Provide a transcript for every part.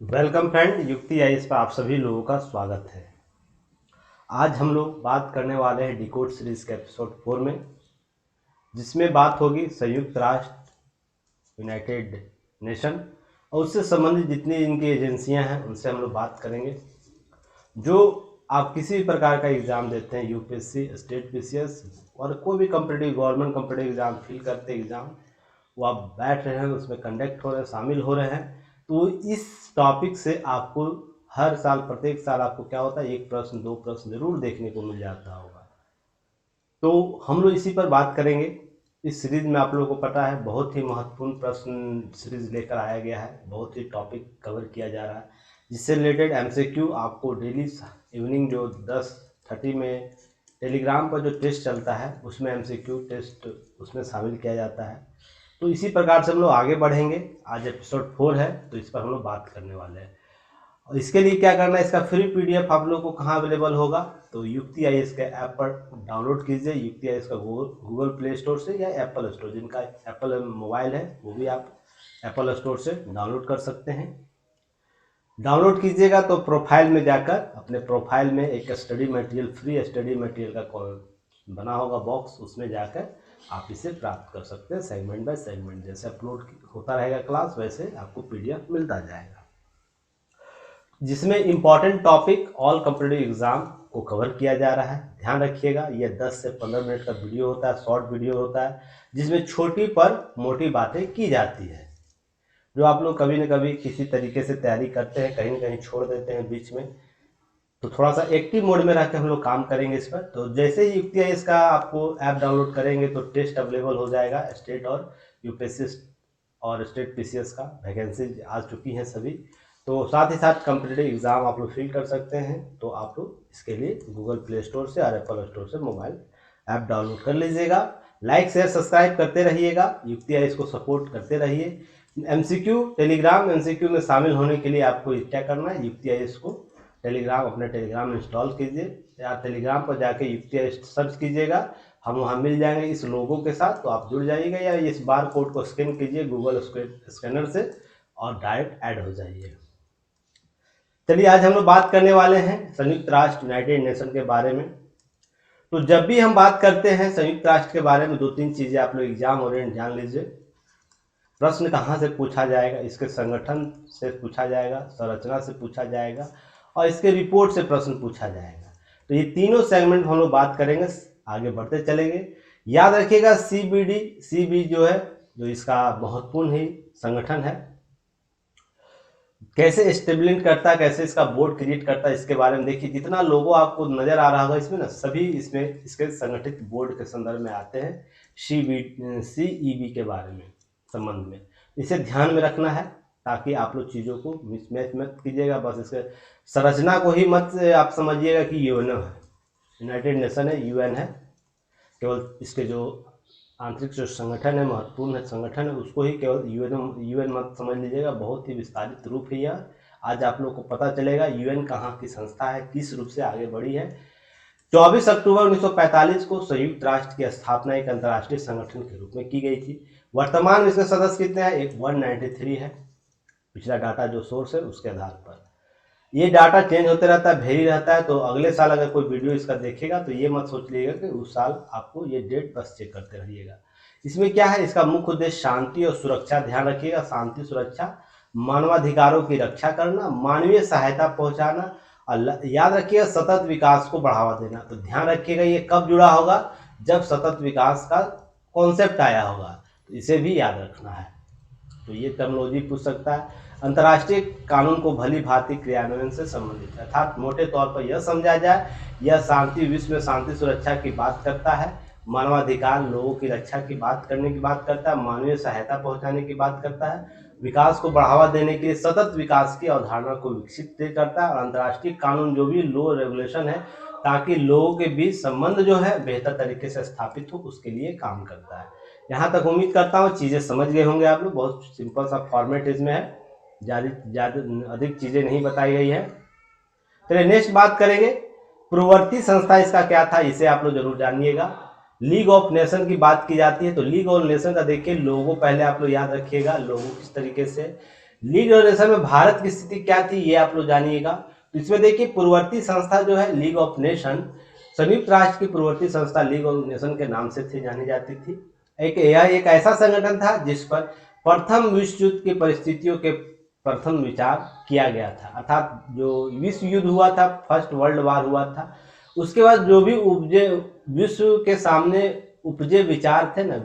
Welcome friend, युक्ति IAS पर आप सभी लोगों का स्वागत है। आज हम लोग बात करने वाले हैं डिकोड सीरीज के एपिसोड 4 में, जिसमें बात होगी संयुक्त राष्ट्र यूनाइटेड नेशन और उससे संबंधित जितनी इनकी एजेंसियां हैं उनसे हम लोग बात करेंगे। जो आप किसी भी प्रकार का एग्ज़ाम देते हैं, यूपीएससी, स्टेट पीसीएस और कोई भी competitive government competitive exam feel करते एग्ज़ाम, वो आप बैठ रहे हैं, उसमें कंडक्ट हो रहे हैं, शामिल हो रहे हैं, तो इस टॉपिक से आपको हर साल, प्रत्येक साल आपको क्या होता है, एक प्रश्न दो प्रश्न जरूर देखने को मिल जाता होगा। तो हम लोग इसी पर बात करेंगे। इस सीरीज में आप लोगों को पता है बहुत ही महत्वपूर्ण प्रश्न सीरीज लेकर आया गया है, बहुत ही टॉपिक कवर किया जा रहा है, जिससे रिलेटेड एमसीक्यू आपको डेली इवनिंग जो 10:30 में टेलीग्राम पर जो टेस्ट चलता है उसमें एमसीक्यू टेस्ट उसमें शामिल किया जाता है। तो इसी प्रकार से हम लोग आगे बढ़ेंगे। आज एपिसोड 4 है तो इस पर हम लोग बात करने वाले हैं। और इसके लिए क्या करना है, इसका फ्री पीडीएफ आप लोगों को कहाँ अवेलेबल होगा, तो युक्ति आईएएस के ऐप पर डाउनलोड कीजिए। युक्ति आईएएस का गूगल प्ले स्टोर से या एप्पल स्टोर, जिनका एप्पल मोबाइल है वो भी आप एप्पल स्टोर से डाउनलोड कर सकते हैं। डाउनलोड कीजिएगा तो प्रोफाइल में जाकर अपने प्रोफाइल में एक study material, free study material का बना होगा बॉक्स, उसमें जाकर आप इसे प्राप्त कर सकते हैं। सेगमेंट बाय सेगमेंट जैसे अपलोड होता रहेगा क्लास, वैसे आपको पीडीएफ मिलता जाएगा, जिसमें important topic all competitive exam को कवर किया जा रहा है। ध्यान रखिएगा, ये 10 से 15 मिनट का वीडियो होता है, शॉर्ट वीडियो होता है, जिसमें छोटी पर मोटी बातें की जाती है। जो आप लोग कभी न कभी किसी तरीके से तैयारी करते हैं, कहीं न कहीं छोड़ देते हैं बीच में, तो थोड़ा सा एक्टिव मोड में रह के हम लोग काम करेंगे इस पर। तो जैसे ही युक्ति आईएएस का आपको ऐप डाउनलोड करेंगे तो टेस्ट अवेलेबल हो जाएगा। स्टेट और यूपीएससी और स्टेट पीसीएस का वैकेंसी आ चुकी हैं सभी। तो साथ ही साथ कॉम्पिटिटिव एग्ज़ाम आप लोग फिल कर सकते हैं। तो आप लोग इसके लिए गूगल प्ले स्टोर से और एप्पल स्टोर से मोबाइल ऐप डाउनलोड कर लीजिएगा। लाइक शेयर सब्सक्राइब करते रहिएगा, युक्ति आईएएस को सपोर्ट करते रहिए। एमसीक्यू टेलीग्राम एमसीक्यू में शामिल होने के लिए आपको क्या करना है, युक्ति आईएएस को टेलीग्राम, अपने टेलीग्राम इंस्टॉल कीजिए या टेलीग्राम पर जाके युक्ति आईएएस सर्च कीजिएगा, हम वहाँ मिल जाएंगे इस लोगों के साथ। तो आप जुड़ जाइएगा या इस बार कोड को स्कैन कीजिए गूगल स्कैनर से और डायरेक्ट ऐड हो जाइए। चलिए, आज हम लोग बात करने वाले हैं संयुक्त राष्ट्र यूनाइटेड नेशन के बारे में। तो जब भी हम बात करते हैं संयुक्त राष्ट्र के बारे में, 2-3 चीज़ें आप लोग एग्जाम ओरिएंट जान लीजिए। प्रश्न कहाँ से पूछा जाएगा, इसके संगठन से पूछा जाएगा, संरचना से पूछा जाएगा और इसके रिपोर्ट से प्रश्न पूछा जाएगा। तो ये तीनों सेगमेंट हम लोग बात करेंगे, आगे बढ़ते चलेंगे। याद रखिएगा सीबी जो है, जो इसका महत्वपूर्ण ही संगठन है, कैसे स्टेबलिंग करता है, कैसे इसका बोर्ड क्रिएट करता है, इसके बारे में देखिए। जितना लोगो आपको नजर आ रहा होगा इसमें ना, सभी इसमें इसके संगठित बोर्ड के संदर्भ में आते हैं, सीईबी के बारे में संबंध में। इसे ध्यान में रखना है ताकि आप लोग चीज़ों को मिसमैच मत कीजिएगा। बस इसके संरचना को ही मत आप समझिएगा कि यूएन है, यूनाइटेड नेशन है, यूएन है। केवल इसके जो आंतरिक जो संगठन है, महत्वपूर्ण संगठन है, उसको ही केवल यूएन मत समझ लीजिएगा। बहुत ही विस्तारित रूप है यह। आज आप लोग को पता चलेगा यूएन कहाँ की संस्था है, किस रूप से आगे बढ़ी है। 24 अक्टूबर 1945 को संयुक्त राष्ट्र की स्थापना एक अंतर्राष्ट्रीय संगठन के रूप में की गई थी। वर्तमान में इसके सदस्य कितने हैं, एक 193 है, पिछला डाटा जो सोर्स है उसके आधार पर। ये डाटा चेंज होते रहता है, वेरी रहता है। तो अगले साल अगर कोई वीडियो इसका देखेगा तो ये मत सोच लीजिएगा कि उस साल आपको ये डेट बस चेक करते रहिएगा। इसमें क्या है, इसका मुख्य उद्देश्य शांति और सुरक्षा, ध्यान रखिएगा, शांति सुरक्षा, मानवाधिकारों की रक्षा करना, मानवीय सहायता पहुंचाना और याद रखिएगा सतत विकास को बढ़ावा देना। तो ध्यान रखिएगा ये कब जुड़ा होगा, जब सतत विकास का कॉन्सेप्ट आया होगा, तो इसे भी याद रखना है। तो ये टर्मिनोलॉजी पूछ सकता है। अंतर्राष्ट्रीय कानून को भली भांति क्रियान्वयन से संबंधित है, अर्थात मोटे तौर पर यह समझा जाए, यह शांति, विश्व में शांति सुरक्षा की बात करता है, मानवाधिकार, लोगों की रक्षा की बात करने की बात करता है, मानवीय सहायता पहुंचाने की बात करता है, विकास को बढ़ावा देने के लिए सतत विकास की अवधारणा को विकसित करता है, और अंतर्राष्ट्रीय कानून जो भी लो रेगुलेशन है, ताकि लोगों के बीच संबंध जो है बेहतर तरीके से स्थापित हो, उसके लिए काम करता है। यहाँ तक उम्मीद करता हूँ चीज़ें समझ गए होंगे आप लोग। बहुत सिंपल सा फॉर्मेट इसमें है, ज़्यादा अधिक चीज़ें नहीं बताई गई है। चलिए नेक्स्ट बात करेंगे, पूर्ववर्ती संस्था इसका क्या था, इसे आप लोग जरूर जानिएगा। लीग ऑफ नेशन की बात की जाती है तो लीग ऑफ नेशन का देखिए लोगो पहले आप लोग याद रखिएगा, लोगो किस तरीके से। लीग ऑफ नेशन में भारत की स्थिति क्या थी ये आप लोग जानिएगा। तो इसमें देखिए पूर्ववर्ती संस्था जो है लीग ऑफ नेशन, संयुक्त राष्ट्र की पूर्ववर्ती संस्था लीग ऑफ नेशन के नाम से थी जानी जाती थी। यह एक ऐसा संगठन था जिस पर प्रथम विश्व युद्ध की परिस्थितियों के प्रथम विचार किया गया था, अर्थात जो विश्व युद्ध हुआ था, फर्स्ट वर्ल्ड वार हुआ था, उसके बाद जो भी उपजे विश्व के सामने उपजे विचार थे ना,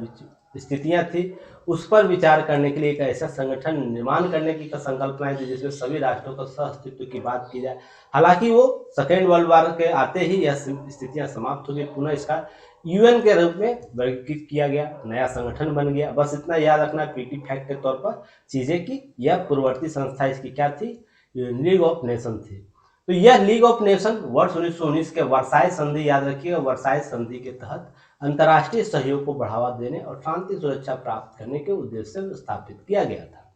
स्थितियां थी, उस पर विचार करने के लिए एक ऐसा संगठन निर्माण करने की संकल्पना थी जिसमें सभी राष्ट्रों का सह अस्तित्व की बात की जाए। हालांकि वो सेकेंड वर्ल्ड वार के आते ही यह स्थितियां समाप्त हो गई, पुनः इसका यूएन के रूप में वर्गीकृत किया गया, नया संगठन बन गया। बस इतना याद रखना पीटी फैक्ट के तौर पर चीजें कि यह पूर्ववर्ती संस्था इसकी क्या थी, लीग ऑफ नेशन थी। तो यह लीग ऑफ नेशन वर्ष 1919 के वर्साई संधि याद रखिएगा, वर्साई संधि के तहत अंतर्राष्ट्रीय सहयोग को बढ़ावा देने और शांति सुरक्षा प्राप्त करने के उद्देश्य से स्थापित किया गया था।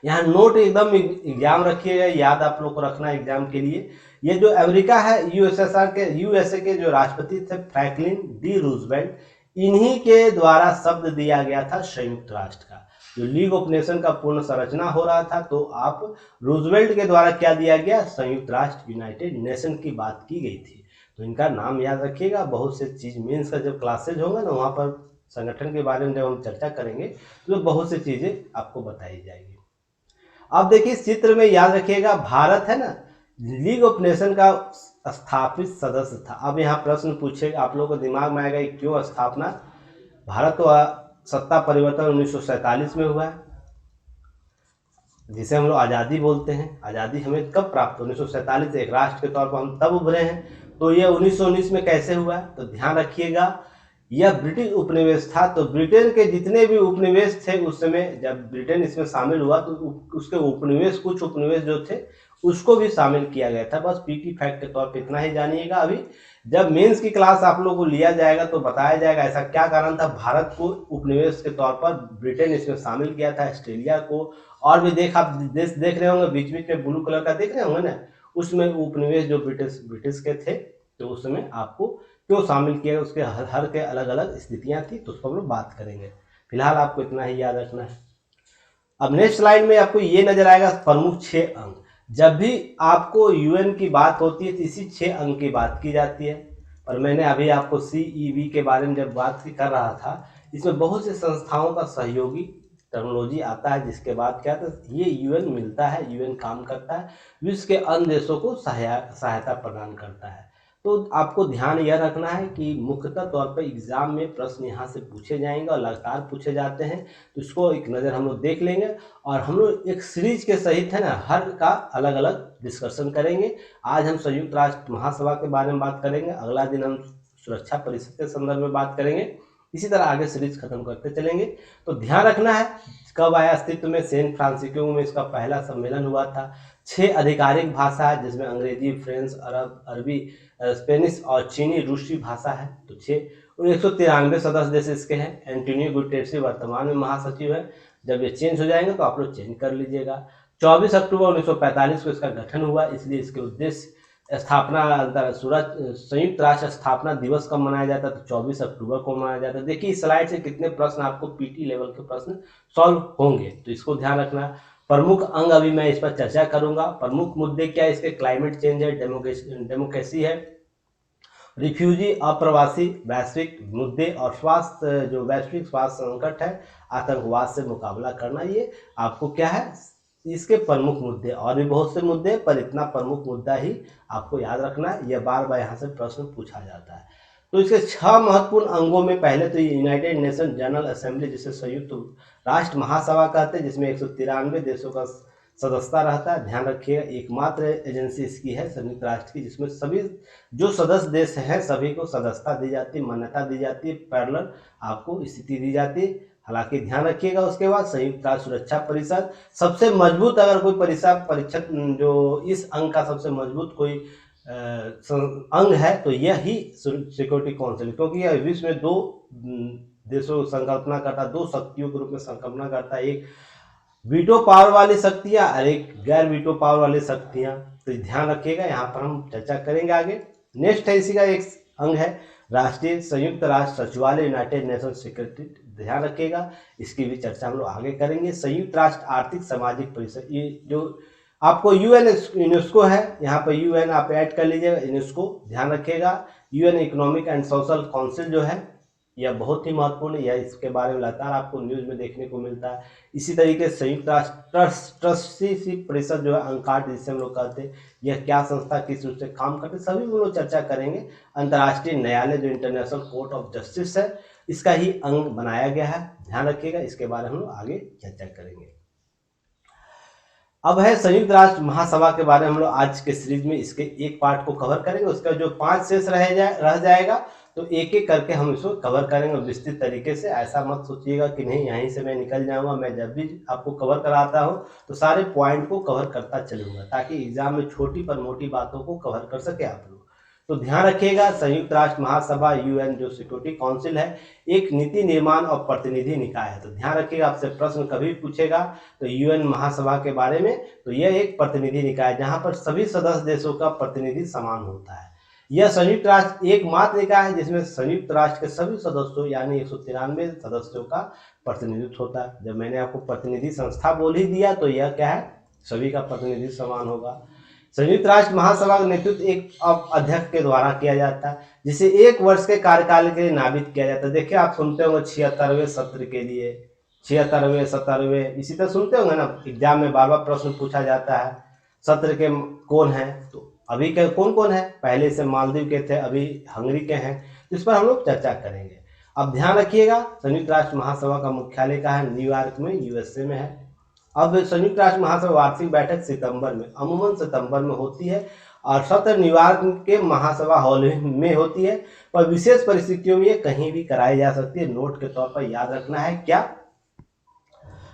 यहाँ नोट एकदम एग्जाम रखिएगा, याद आप लोग को रखना एग्जाम के लिए। ये जो अमेरिका है, यूएसए के जो राष्ट्रपति थे फ्रैंकलिन डी रूजवेल्ट, इन्हीं के द्वारा शब्द दिया गया था संयुक्त राष्ट्र का। जो लीग ऑफ नेशन का पूर्ण संरचना हो रहा था, तो आप रूजवेल्ट के द्वारा क्या दिया गया, संयुक्त राष्ट्र यूनाइटेड नेशन की बात की गई थी। तो इनका नाम याद रखिएगा। बहुत से चीज मेंस का जब क्लासेज होगा ना, वहाँ पर संगठन के बारे में जब हम चर्चा करेंगे तो बहुत सी चीजें आपको बताई जाएगी। अब देखिए इस चित्र में याद रखिएगा, भारत है ना लीग ऑफ नेशन का स्थापित सदस्य था। अब यहाँ प्रश्न पूछेगा, आप लोगों को दिमाग में आएगा क्यों स्थापना। भारत तो सत्ता परिवर्तन 1947 में हुआ है, जिसे हम लोग आज़ादी बोलते हैं। आज़ादी हमें कब प्राप्त, 1947 एक राष्ट्र के तौर पर हम तब उभरे हैं। तो ये 1919 में कैसे हुआ है, तो ध्यान रखिएगा यह ब्रिटिश उपनिवेश था। तो ब्रिटेन के जितने भी उपनिवेश थे उस समय जब ब्रिटेन इसमें शामिल हुआ, तो उसके उपनिवेश, कुछ उपनिवेश जो थे उसको भी शामिल किया गया था। बस पीटी फैक्ट के तौर पे इतना ही जानिएगा। अभी जब मेंस की क्लास आप लोगों को लिया जाएगा तो बताया जाएगा ऐसा क्या कारण था, भारत को उपनिवेश के तौर पर ब्रिटेन इसमें शामिल किया था, ऑस्ट्रेलिया को, और भी आप देश देख रहे होंगे, बीच बीच में ब्लू कलर का देख रहे होंगे ना, उसमें उपनिवेश जो ब्रिटिश के थे, तो उसमें आपको क्यों शामिल किया, उसके हर के अलग अलग स्थितियां थी, तो उस पर हम लोग बात करेंगे। फिलहाल आपको इतना ही याद रखना है। अब नेक्स्ट स्लाइड में आपको ये नजर आएगा प्रमुख 6 अंग। जब भी आपको यूएन की बात होती है तो इसी 6 अंग की बात की जाती है। और मैंने अभी आपको CEV के बारे में जब बात कर रहा था, इसमें बहुत से संस्थाओं का सहयोगी टेक्नोलॉजी आता है, जिसके बाद क्या था, ये यूएन मिलता है, यूएन काम करता है, विश्व के अन्य देशों को सहायता प्रदान करता है। तो आपको ध्यान यह रखना है कि मुख्यतः तौर पर एग्जाम में प्रश्न यहाँ से पूछे जाएंगे और लगातार पूछे जाते हैं, तो इसको एक नज़र हम लोग देख लेंगे। और हम लोग एक सीरीज के सहित है ना, हर का अलग अलग डिस्कशन करेंगे। आज हम संयुक्त राष्ट्र महासभा के बारे में बात करेंगे, अगला दिन हम सुरक्षा परिषद के संदर्भ में बात करेंगे, इसी तरह आगे सीरीज खत्म करते चलेंगे। तो ध्यान रखना है कब आया अस्तित्व में, सैन फ्रांसिस्को में इसका पहला सम्मेलन हुआ था। 6 आधिकारिक भाषा है, जिसमें अंग्रेजी, फ्रेंच, अरबी, स्पेनिश और चीनी रूसी भाषा है। तो 193 सदस्य देश इसके हैं। एंटोनियो गुटेरेस वर्तमान में महासचिव है। जब ये चेंज हो जाएंगे तो आप लोग चेंज कर लीजिएगा। 24 अक्टूबर 1945 को इसका गठन हुआ, इसलिए इसके उद्देश्य स्थापना, संयुक्त राष्ट्र स्थापना दिवस कब मनाया जाता है, तो 24 अक्टूबर को मनाया जाता है। देखिए इस स्लाइड से कितने प्रश्न आपको पीटी लेवल के प्रश्न सॉल्व होंगे, तो इसको ध्यान रखना। प्रमुख अंग अभी मैं इस पर चर्चा करूंगा। प्रमुख मुद्दे क्या है इसके, क्लाइमेट चेंज है, डेमोक्रेसी है, रिफ्यूजी अप्रवासी, वैश्विक मुद्दे और स्वास्थ्य, जो वैश्विक स्वास्थ्य संकट है, आतंकवाद से मुकाबला करना, ये आपको क्या है इसके प्रमुख मुद्दे। और भी बहुत से मुद्दे, पर इतना प्रमुख मुद्दा ही आपको याद रखना है, यह बार बार यहाँ से प्रश्न पूछा जाता है। तो इसके 6 महत्वपूर्ण अंगों में पहले तो यूनाइटेड नेशन जनरल असेंबली, जिसे संयुक्त राष्ट्र महासभा कहते हैं, जिसमें 193 देशों का सदस्यता रहता है। ध्यान रखिएगा एकमात्र एजेंसी इसकी है संयुक्त राष्ट्र की, जिसमें सभी जो सदस्य देश हैं सभी को सदस्यता दी जाती है, मान्यता दी जाती है, पैरेलल आपको स्थिति दी जाती है। हालांकि ध्यान रखिएगा उसके बाद संयुक्त राष्ट्र सुरक्षा परिषद सबसे मजबूत, अगर कोई परिषद जो इस अंग का सबसे मजबूत कोई अंग है तो यही सिक्योरिटी काउंसिल, क्योंकि यह विश्व में 2 देशों संकल्पना करता है, 2 शक्तियों के रूप में संकल्पना करता है, एक वीटो पावर वाली शक्तियां और एक गैर वीटो पावर वाली शक्तियां। तो ध्यान रखिएगा, यहाँ पर हम चर्चा करेंगे आगे। नेक्स्ट है इसी का एक अंग है राष्ट्रीय संयुक्त राष्ट्र सचिवालय, यूनाइटेड नेशन सिक्योरिटी ध्यान रखिएगा, इसकी भी चर्चा हम लोग आगे करेंगे। संयुक्त राष्ट्र आर्थिक सामाजिक परिषद, ये जो आपको यूएन यूनेस्को है, यहाँ पर यूएन आप ऐड कर लीजिएगा, यूनेस्को ध्यान रखिएगा। UN economic and social council जो है यह बहुत ही महत्वपूर्ण है, यह इसके बारे में लगातार आपको न्यूज में देखने को मिलता है। इसी तरीके से संयुक्त राष्ट्र ट्रस्टीशिप परिषद जो है, अंकार्ड जिसे हम लोग कहते हैं, यह क्या संस्था किस रूप से काम करते हैं, सभी हम लोग चर्चा करेंगे। अंतर्राष्ट्रीय न्यायालय जो इंटरनेशनल कोर्ट ऑफ जस्टिस है, इसका ही अंग बनाया गया है, ध्यान रखिएगा, इसके बारे में हम लोग आगे चर्चा करेंगे। अब है संयुक्त राष्ट्र महासभा के बारे में हम लोग आज के सीरीज में इसके एक पार्ट को कवर करेंगे, उसका जो 5 शेष रह जाएगा तो एक एक करके हम इसको कवर करेंगे विस्तृत तरीके से। ऐसा मत सोचिएगा कि नहीं यहीं से मैं निकल जाऊंगा, मैं जब भी आपको कवर कराता हूं तो सारे पॉइंट को कवर करता चलूंगा, ताकि एग्जाम में छोटी पर मोटी बातों को कवर कर सके आप लोग। तो ध्यान रखिएगा, संयुक्त राष्ट्र महासभा यूएन जो सिक्योरिटी काउंसिल है, एक नीति निर्माण और प्रतिनिधि निकाय है। तो ध्यान रखिएगा, आपसे प्रश्न कभी पूछेगा तो यूएन महासभा के बारे में, तो यह एक प्रतिनिधि निकाय है जहां पर सभी सदस्य देशों का प्रतिनिधि समान होता है। यह संयुक्त राष्ट्र एकमात्र निकाय है जिसमें संयुक्त राष्ट्र के सभी सदस्यों यानी 193 सदस्यों का प्रतिनिधित्व होता है। जब मैंने आपको प्रतिनिधि संस्था बोल ही दिया तो यह क्या है, सभी का प्रतिनिधि समान होगा। संयुक्त राष्ट्र महासभा का नेतृत्व एक अध्यक्ष के द्वारा किया जाता है, जिसे 1 वर्ष के कार्यकाल के लिए नामित किया जाता है। देखिए आप सुनते होंगे 76वें सत्र के लिए, 76वें 77वें, इसी तरह सुनते होंगे ना, एग्जाम में बार बार प्रश्न पूछा जाता है सत्र के कौन है। तो अभी के कौन कौन है, पहले से मालदीव के थे, अभी हंगरी के हैं, इस पर हम लोग चर्चा करेंगे। अब ध्यान रखिएगा, संयुक्त राष्ट्र महासभा का मुख्यालय कहाँ है, न्यूयॉर्क में, यूएसए में है। अब संयुक्त राष्ट्र महासभा वार्षिक बैठक सितंबर में, अमूमन सितंबर में होती है और सत्र न्यूयॉर्क के महासभा हॉल में होती है, पर विशेष परिस्थितियों में ये कहीं भी कराई जा सकती है। नोट के तौर पर याद रखना है, क्या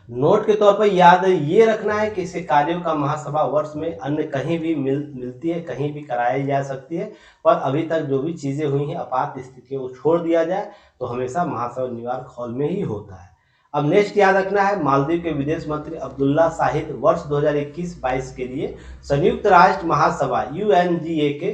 नोट के तौर पर याद ये रखना है कि इसके कार्यों का महासभा वर्ष में अन्य कहीं भी मिलती है, कहीं भी कराई जा सकती है, पर अभी तक जो भी चीजें हुई हैं आपात स्थितियों को छोड़ दिया जाए तो हमेशा महासभा न्यूयॉर्क हॉल में ही होता है। अब नेक्स्ट याद रखना है, मालदीव के विदेश मंत्री अब्दुल्ला शाहिद वर्ष 2021-22 के लिए संयुक्त राष्ट्र महासभा यूएनजीए के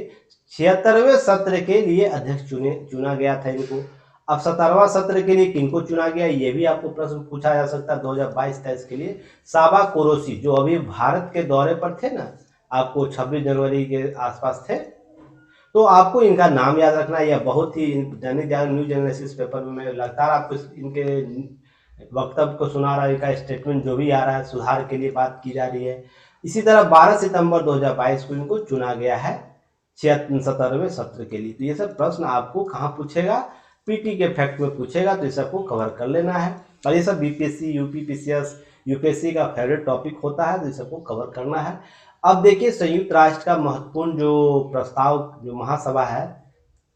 76वें सत्र के लिए अध्यक्ष चुना गया था इनको। अब 17वां सत्र के लिए किनको चुना गया, ये भी आपको प्रश्न पूछा जा सकता है 2022-23 के लिए। साबा कुरैशी जो अभी भारत के दौरे पर थे ना, आपको 26 जनवरी के आसपास थे, तो आपको इनका नाम याद रखना है। यह बहुत ही Dainik Jagran news analysis paper में मैं लगातार आपको इनके वक्तव्य को सुना रहा है, इनका स्टेटमेंट जो भी आ रहा है सुधार के लिए बात की जा रही है। इसी तरह 12 सितंबर 2022 को इनको चुना गया है 76वें सत्र के लिए। तो ये सब प्रश्न आपको कहाँ पूछेगा, पीटी के फैक्ट में पूछेगा, तो इस सबको कवर कर लेना है। और ये सब बीपीएससी, यूपीपीसीएस, यूपीएससी का फेवरेट टॉपिक होता है, तो इस सबको कवर करना है। अब देखिए संयुक्त राष्ट्र का महत्वपूर्ण जो प्रस्ताव, जो महासभा है,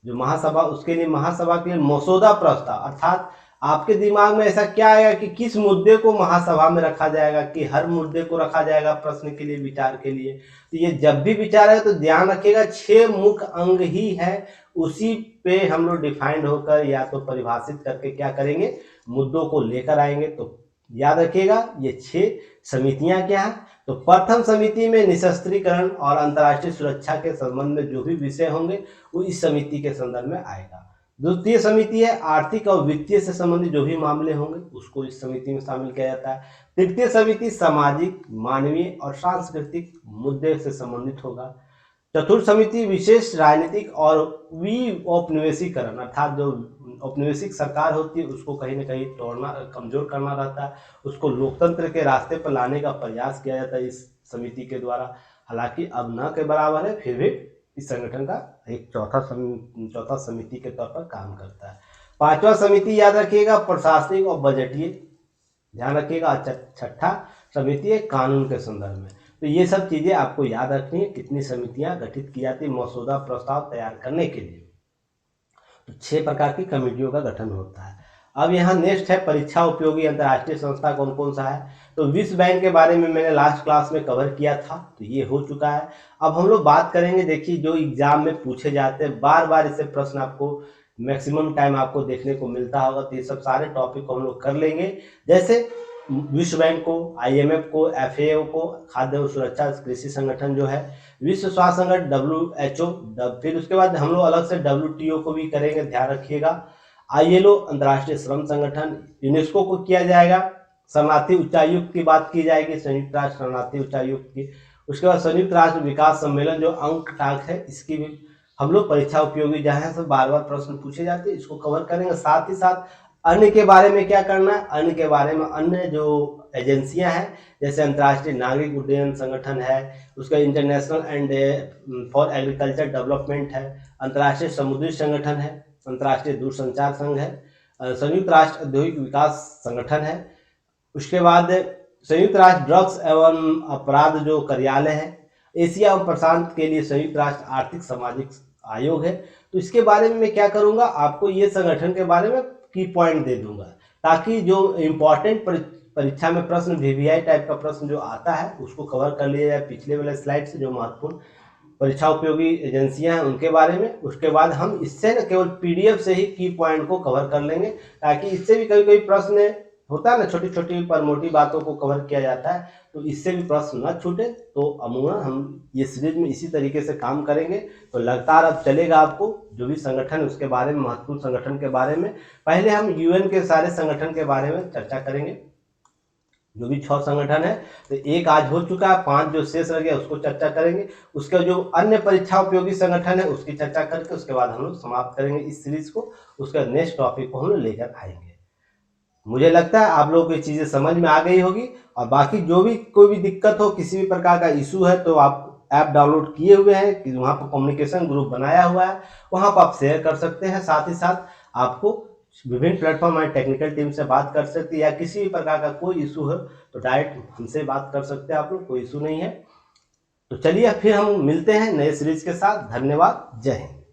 जो महासभा, उसके लिए महासभा के लिए मसौदा प्रस्ताव, अर्थात आपके दिमाग में ऐसा क्या आएगा कि किस मुद्दे को महासभा में रखा जाएगा, कि हर मुद्दे को रखा जाएगा प्रश्न के लिए, विचार के लिए। तो ये जब भी विचार है तो ध्यान रखिएगा 6 मुख्य अंग ही है, उसी पे हम लोग डिफाइंड होकर या तो परिभाषित करके क्या करेंगे, मुद्दों को लेकर आएंगे। तो याद रखिएगा ये 6 समितियां क्या है। तो प्रथम समिति में निशस्त्रीकरण और अंतर्राष्ट्रीय सुरक्षा के संबंध में जो भी विषय होंगे वो इस समिति के संदर्भ में आएगा। द्वितीय समिति है आर्थिक और वित्तीय से संबंधित जो भी मामले होंगे उसको इस समिति में शामिल किया जाता है। तृतीय समिति सामाजिक, मानवीय और सांस्कृतिक मुद्दे से संबंधित होगा। चतुर्थ समिति विशेष राजनीतिक और औपनिवेशीकरण, अर्थात जो औपनिवेशिक सरकार होती है उसको कहीं ना कहीं तोड़ना, कमजोर करना रहता है, उसको लोकतंत्र के रास्ते पर लाने का प्रयास किया जाता है इस समिति के द्वारा। हालांकि अब न के बराबर है, फिर भी इस संगठन का एक चौथा समिति के तौर पर काम करता है। 5वां समिति याद रखिएगा प्रशासनिक और बजटीय, ध्यान रखिएगा। छठा समिति है कानून के संदर्भ में। तो ये सब चीजें आपको याद रखनी है, कितनी समितियां गठित की जाती है मसौदा प्रस्ताव तैयार करने के लिए। तो 6 प्रकार की कमेटियों का गठन होता है। अब यहाँ नेक्स्ट है परीक्षा उपयोगी अंतर्राष्ट्रीय संस्था कौन कौन सा है। तो विश्व बैंक के बारे में मैंने लास्ट क्लास में कवर किया था, तो ये हो चुका है। अब हम लोग बात करेंगे, देखिए जो एग्जाम में पूछे जाते हैं, बार बार इससे प्रश्न आपको मैक्सिमम टाइम आपको देखने को मिलता होगा, तो ये सब सारे टॉपिक को हम लोग कर लेंगे। जैसे विश्व बैंक को, आईएमएफ को, एफएओ को, खाद्य और सुरक्षा कृषि संगठन जो है, विश्व स्वास्थ्य संगठन WHO, फिर उसके बाद हम लोग अलग से WTO को भी करेंगे, ध्यान रखिएगा। ILO अंतर्राष्ट्रीय श्रम संगठन, यूनेस्को को किया जाएगा, शरणार्थी उच्चायुक्त की बात की जाएगी, संयुक्त राष्ट्र शरणार्थी उच्चायुक्त की। उसके बाद संयुक्त राष्ट्र विकास सम्मेलन जो अंक टाक है, इसकी भी हम लोग परीक्षा उपयोगी जहाँ से बार बार प्रश्न पूछे जाते हैं इसको कवर करेंगे। साथ ही साथ अन्य के बारे में क्या करना है, अन्य के बारे में अन्य जो एजेंसियां हैं जैसे अंतर्राष्ट्रीय नागरिक उड्डयन संगठन है, उसका international and for agriculture development है, अंतर्राष्ट्रीय समुद्री संगठन है, अंतर्राष्ट्रीय दूरसंचार संघ है, संयुक्त राष्ट्र औद्योगिक विकास संगठन है। उसके बाद संयुक्त राष्ट्र ड्रग्स एवं अपराध जो कार्यालय है, एशिया और प्रशांत के लिए संयुक्त राष्ट्र आर्थिक सामाजिक आयोग है। तो इसके बारे में मैं क्या करूंगा, आपको ये संगठन के बारे में की पॉइंट दे दूंगा ताकि जो इम्पोर्टेंट परीक्षा में प्रश्न VVI टाइप का प्रश्न जो आता है उसको कवर कर लिया जाए पिछले वाले स्लाइड से, जो महत्वपूर्ण परीक्षा उपयोगी एजेंसियां हैं उनके बारे में। उसके बाद हम इससे न केवल PDF से ही की पॉइंट को कवर कर लेंगे ताकि इससे भी कभी कभी प्रश्न होता है ना, छोटी छोटी पर मोटी बातों को कवर किया जाता है, तो इससे भी प्रश्न न छूटे। तो अमूमन हम ये सीरीज में इसी तरीके से काम करेंगे। तो लगातार अब चलेगा आपको जो भी संगठन है उसके बारे में, महत्वपूर्ण संगठन के बारे में। पहले हम UN के सारे संगठन के बारे में चर्चा करेंगे, जो भी 6 संगठन है। तो एक आज हो चुका है, 5 जो शेष रह गया उसको चर्चा करेंगे। उसका जो अन्य परीक्षा उपयोगी संगठन है उसकी चर्चा करके उसके बाद हम लोग समाप्त करेंगे इस सीरीज को। उसका नेक्स्ट टॉपिक को हम लोग लेकर आएंगे। मुझे लगता है आप लोगों को ये चीज़ें समझ में आ गई होगी। और बाकी जो भी कोई भी दिक्कत हो, किसी भी प्रकार का इशू है, तो आप ऐप डाउनलोड किए हुए हैं कि वहाँ पर कम्युनिकेशन ग्रुप बनाया हुआ है, वहाँ पर आप शेयर कर सकते हैं। साथ ही साथ आपको विभिन्न प्लेटफॉर्म हमारी टेक्निकल टीम से बात कर सकते हैं, या किसी भी प्रकार का कोई इशू है तो डायरेक्ट हमसे बात कर सकते हैं आप लोग, कोई इशू नहीं है। तो चलिए फिर हम मिलते हैं नए सीरीज के साथ। धन्यवाद, जय हिंद।